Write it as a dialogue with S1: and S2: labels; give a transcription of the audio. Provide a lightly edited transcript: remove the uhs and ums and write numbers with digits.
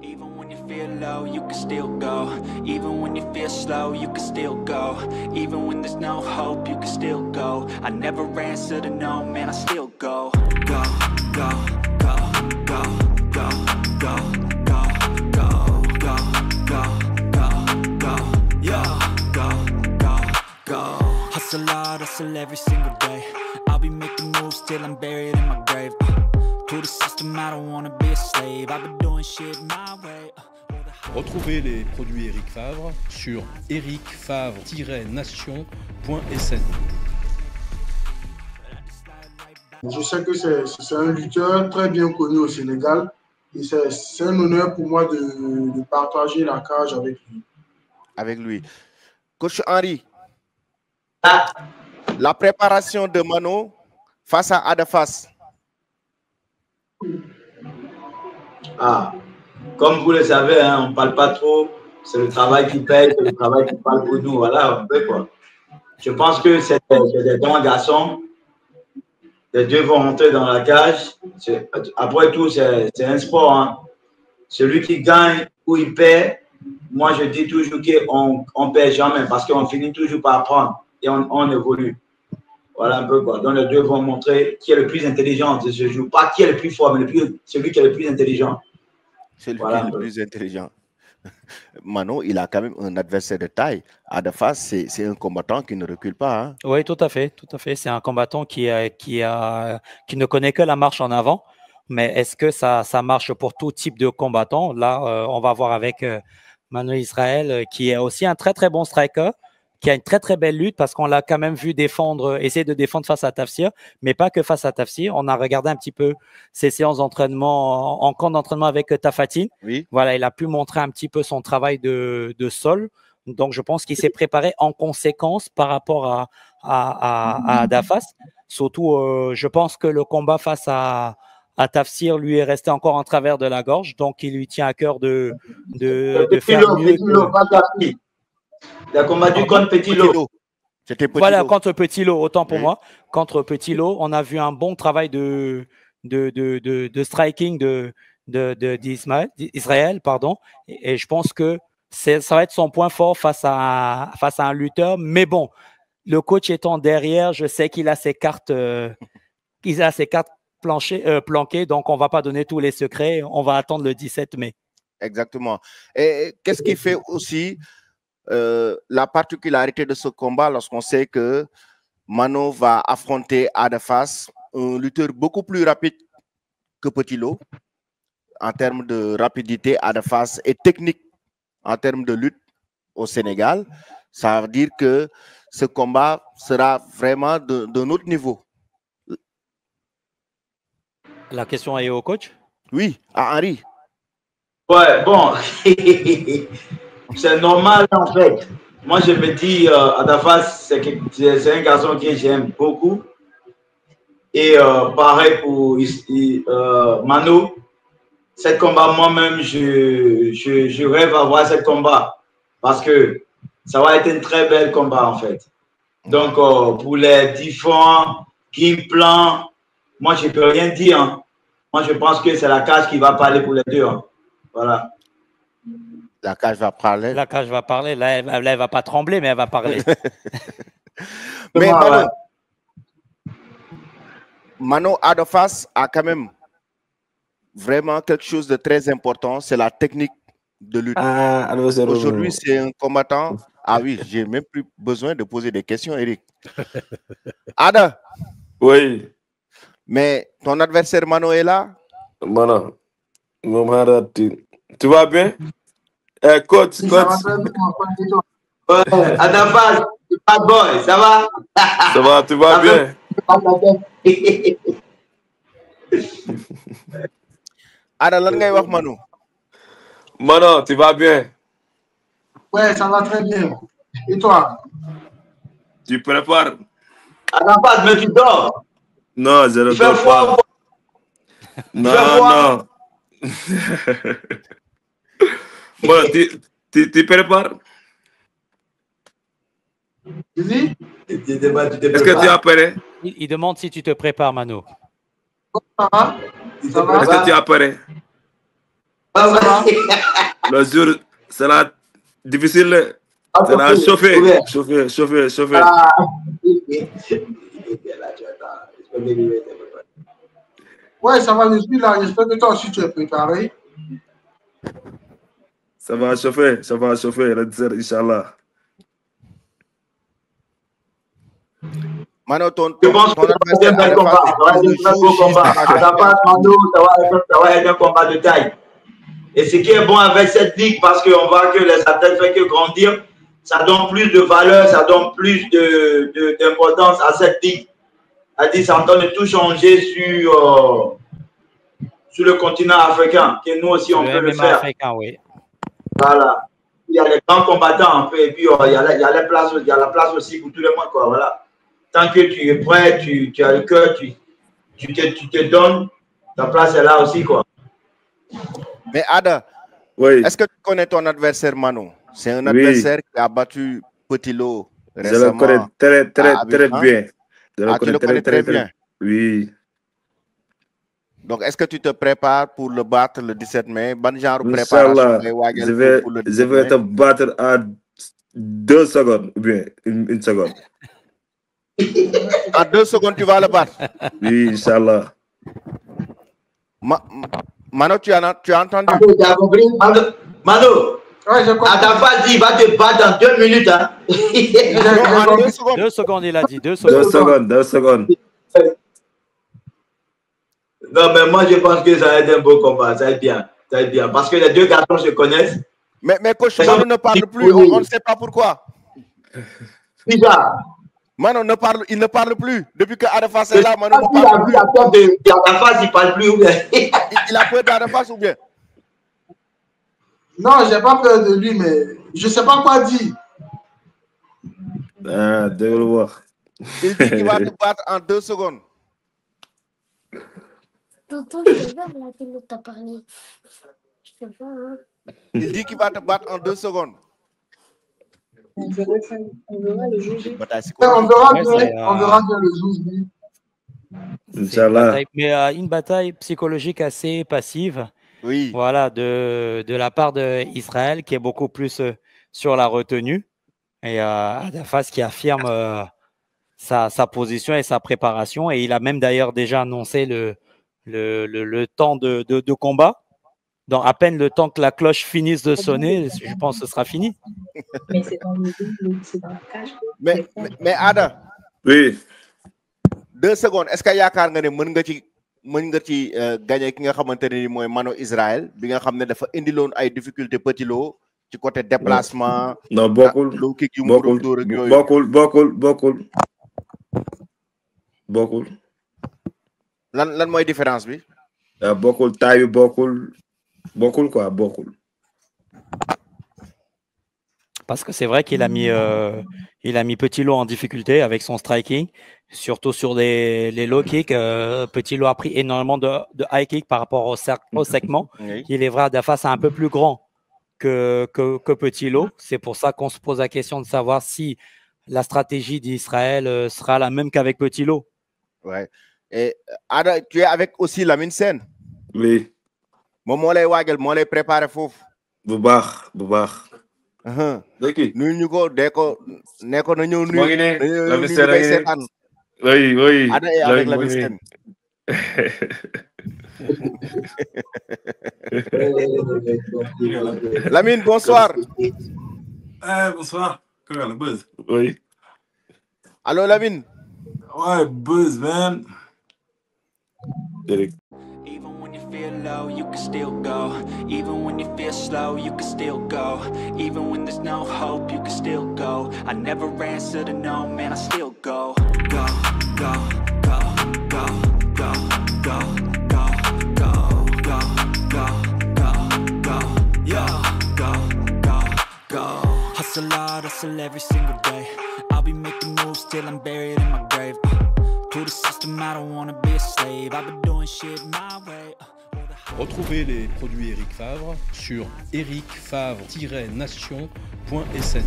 S1: Even when you feel low, you can still go. Even when you feel slow, you can still go. Even when there's no hope, you can still go. I never answer to no, man, I still go. Go, go, go, go, go, go, go, go, go, go, go, go, yeah, go, go, go. Hustle hard, hustle every single day. I'll be making moves till I'm buried in my grave. To the system, I don't wanna be a slave. I've been doing shit my way.
S2: Retrouvez les produits Eric Favre sur ericfavre-nation.sn.
S3: Je sais que c'est un lutteur très bien connu au Sénégal et c'est un honneur pour moi de partager la cage avec lui.
S4: Avec lui. Coach Henry, la préparation de Mano face à Adafas.
S5: Comme vous le savez, hein, on ne parle pas trop. C'est le travail qui paye, c'est le travail qui parle pour nous. Voilà, un peu quoi. Je pense que c'est des bons garçons. Les deux vont rentrer dans la cage. Après tout, c'est un sport. Hein. Celui qui gagne ou il perd, moi je dis toujours qu'on ne perd jamais parce qu'on finit toujours par apprendre et on évolue. Voilà un peu quoi. Donc les deux vont montrer qui est le plus intelligent de ce jeu. Pas qui est le plus fort, mais celui qui est le plus intelligent.
S4: C'est lui qui est le plus intelligent. Mano, il a quand même un adversaire de taille. Adafas, c'est un combattant qui ne recule pas. Hein?
S6: Oui, tout à fait, tout à fait. C'est un combattant qui ne connaît que la marche en avant. Mais est-ce que ça marche pour tout type de combattant? Là, on va voir avec Mano Israël, qui est aussi un très, très bon striker, qui a une très, très belle lutte parce qu'on l'a quand même vu essayer de défendre face à Tafsir, mais pas que face à Tafsir. On a regardé un petit peu ses séances d'entraînement en camp d'entraînement avec Tafatine. Oui. Voilà, il a pu montrer un petit peu son travail de sol. Donc, je pense qu'il s'est préparé en conséquence par rapport à Adafas. Surtout, je pense que le combat face à Tafsir lui est resté encore en travers de la gorge. Donc, il lui tient à cœur de faire mieux.
S5: Il a combattu contre Petit Lot.
S6: Voilà, contre Petit Lot, autant pour moi. Contre Petit Lot, on a vu un bon travail de striking d'Israël, pardon. Et je pense que ça va être son point fort face à un lutteur. Mais bon, le coach étant derrière, je sais qu'il a ses cartes, planquées, donc on ne va pas donner tous les secrets. On va attendre le 17 mai.
S4: Exactement. Et qu'est-ce qui fait aussi la particularité de ce combat lorsqu'on sait que Mano va affronter Adafas, un lutteur beaucoup plus rapide que Petit Lot en termes de rapidité. Adafas est technique en termes de lutte au Sénégal. Ça veut dire que ce combat sera vraiment d'un autre niveau.
S6: La question est au coach?
S4: Oui, à Henry.
S5: Ouais, bon. C'est normal en fait. Moi je me dis, Adafas, c'est un garçon que j'aime beaucoup. Et pareil pour Mano. Cet combat, moi-même, je rêve à voir ce combat. Parce que ça va être un très bel combat en fait. Donc pour les différents game plans, moi je ne peux rien dire. Hein. Moi je pense que c'est la cage qui va parler pour les deux. Hein. Voilà.
S4: La cage va parler.
S6: La cage va parler. Là, elle ne va pas trembler, mais elle va parler.
S4: Mais Mano Adafas a quand même vraiment quelque chose de très important. C'est la technique de lutte. Aujourd'hui, c'est un combattant. Ah oui, j'ai même plus besoin de poser des questions, Eric. Ada.
S7: Oui.
S4: Mais ton adversaire Mano est là?
S7: Mano. Tu vas bien? Coach.
S5: Adafas, bad boy, ça va?
S7: Ça va, tu vas bien?
S4: Ada, lan ngay wax Mano?
S7: Mano, tu vas bien?
S3: Ouais, ça va très bien. Et toi?
S7: Tu prépares?
S5: Adafas, mais tu dors?
S7: Non, je ne dors pas. Non. Bon, tu prépares? Est-ce que tu es prêt?
S6: Il demande si tu te prépares, Mano.
S3: Ça va?
S7: Est-ce que tu es prêt?
S5: Ah, ouais.
S7: Le jour sera difficile.
S5: Ah,
S7: Ça va chauffer,
S5: ouais.
S7: chauffer, chauffer, chauffer.
S5: Ah.
S3: Ouais, ça va, je suis là. J'espère que toi aussi tu es préparé.
S7: Ça va chauffer, le dessert, Inch'Allah.
S4: Mano,
S5: Je pense que ça va être un bel combat. Ça va être un très beau combat. À ta part, Mano, ça va être un combat de taille. Et ce qui est bon avec cette ligue, parce qu'on voit que les athlètes ne font que grandir, ça donne plus de valeur, ça donne plus d'importance à cette ligue. C'est-à-dire, ça entend de tout changer sur le continent africain, que nous aussi on peut le faire.
S6: Africain, oui.
S5: Voilà. Il y a les grands combattants un peu, et puis il y a la place aussi pour tout le monde, quoi. Voilà. Tant que tu es prêt, tu as le cœur, tu te donnes, ta place est là aussi, quoi.
S4: Mais Ada,
S7: oui.
S4: Est-ce que tu connais ton adversaire Mano? C'est un adversaire qui a battu Petit Lo récemment.
S7: Je le connais très bien.
S4: Tu le connais très bien?
S7: Oui.
S4: Donc, est-ce que tu te prépares pour le battre le 17 mai? Ban genre préparation
S7: je vais te battre en 2 secondes, ou bien une seconde.
S4: En 2 secondes, tu vas le battre?
S7: Oui, Inch'Allah.
S4: Mano, tu as entendu?
S5: Tu as compris? Mano, à ta phase, il va te battre en 2 minutes. Hein?
S4: Non, en 2 secondes.
S6: 2 secondes, il a dit. 2
S7: secondes. 2 secondes.
S5: Non, mais moi, je pense que ça va être un beau combat. Ça va être bien. Ça va être bien. Parce que les deux garçons se connaissent.
S4: Mais coach, Mano ne parle plus. On ne sait pas pourquoi.
S5: Bizarre.
S4: Mano il ne parle plus. Depuis que Adafas est là, Mano ne parle plus.
S5: Il a peur d'Adafas, il ne parle plus. Ou bien?
S4: Il a peur d'Adafas ou bien?
S3: Non, je n'ai pas peur de lui, mais je ne sais pas quoi dire.
S7: Ah, de le voir.
S4: Il dit qu'il va te battre en 2 secondes.
S8: Tonton, je te vois, la télé t'a parlé. Je te vois, hein.
S4: Il dit qu'il va te battre en 2 secondes.
S8: On verra le juge.
S3: On verra bien le juge.
S7: Inch'Allah.
S6: Mais une bataille psychologique assez passive.
S4: Oui.
S6: Voilà, de la part d'Israël qui est beaucoup plus sur la retenue. Et Adafas qui affirme sa position et sa préparation. Et il a même d'ailleurs déjà annoncé le temps de combat. Dans à peine le temps que la cloche finisse de sonner, je pense que ce sera fini.
S8: Mais c'est dans la cage.
S4: Mais Ada.
S7: Oui.
S4: 2 secondes. Est-ce que yaakaar nga ne mën nga ci gagné ki nga xamante ne ni mooy Mano Israël bi nga xam ne dafa indiloon ay difficulté Petit Lo ci côté déplacement.
S7: Non, bokkul.
S4: Lan mooy différence bi?
S7: Bokkul taille bi bokkul quoi, bokkul.
S6: Parce que c'est vrai qu'il a mis Petit Lo en difficulté avec son striking, surtout sur les low kicks. Petit Lo a pris énormément de high kick par rapport au segment. Oui. Il est vrai, Adafas est un peu plus grand que Petit Lo. C'est pour ça qu'on se pose la question de savoir si la stratégie d'Israël sera la même qu'avec Petit Lo.
S4: Ouais. Et Ada, tu es avec aussi Lamine Sène?
S7: Oui.
S4: Moo lay waajal moo lay préparé foofu.
S7: Bu baax.
S4: nuyu ñu ko dee ko ne ko na ñëw nuyu.
S7: Lamine Sène. Oui.
S4: Ada est avec Lamine Sène. Lamine, bonsoir.
S9: Bonsoir. Comment le buzz?
S7: Oui.
S4: Allô, Lamine.
S9: Ouais, buzz, man.
S1: Even when you feel low, you can still go. Even when you feel slow, you can still go. Even when there's no hope, you can still go. I never answer to no, man, I still go. Go, go, go, go, go, go, go, go, go, go, go, go, go. Hustle hard, hustle every single day. I'll be making moves till I'm buried in my grave. To the system, I don't wanna be a slave. I've been doing shit my way.
S2: Retrouvez les produits Eric Favre sur ericfavre-nation.sn.